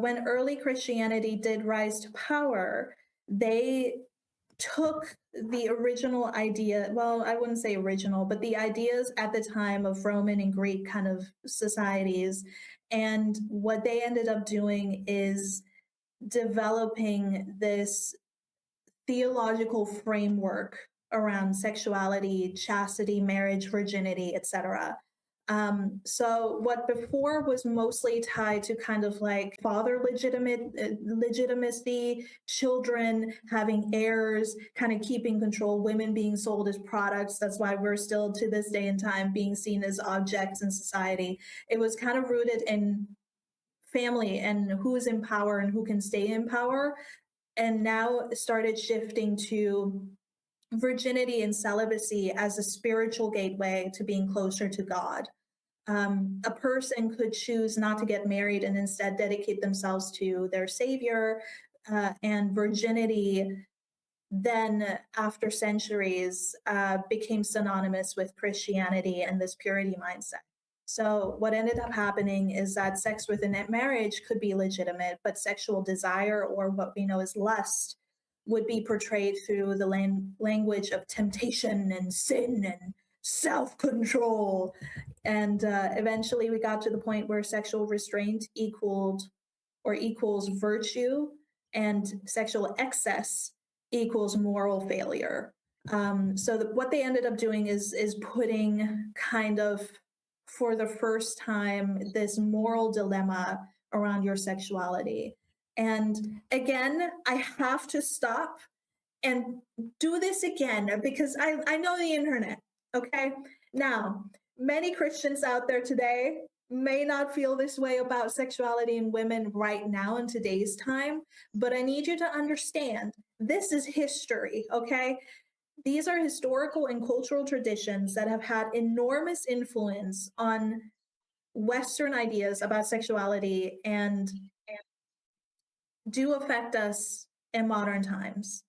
when early Christianity did rise to power, they took the original idea, well, I wouldn't say original, but the ideas at the time of Roman and Greek kind of societies. And what they ended up doing is developing this theological framework around sexuality, chastity, marriage, virginity, etc. So what before was mostly tied to kind of like legitimacy, children having heirs, kind of keeping control, women being sold as products. That's why we're still to this day and time being seen as objects in society. It was kind of rooted in family and who is in power and who can stay in power, and now started shifting to virginity and celibacy as a spiritual gateway to being closer to God. A person could choose not to get married and instead dedicate themselves to their Savior, and virginity then, after centuries, became synonymous with Christianity and this purity mindset. So, what ended up happening is that sex within a marriage could be legitimate, but sexual desire, or what we know as lust, would be portrayed through the language of temptation and sin and self control. And eventually, we got to the point where sexual restraint equaled or equals virtue, and sexual excess equals moral failure. What they ended up doing is putting kind of for the first time this moral dilemma around your sexuality. And again, I have to stop and do this again because I know the internet. Okay. Now, many Christians out there today may not feel this way about sexuality in women right now in today's time, but I need you to understand this is history. Okay. These are historical and cultural traditions that have had enormous influence on Western ideas about sexuality and do affect us in modern times.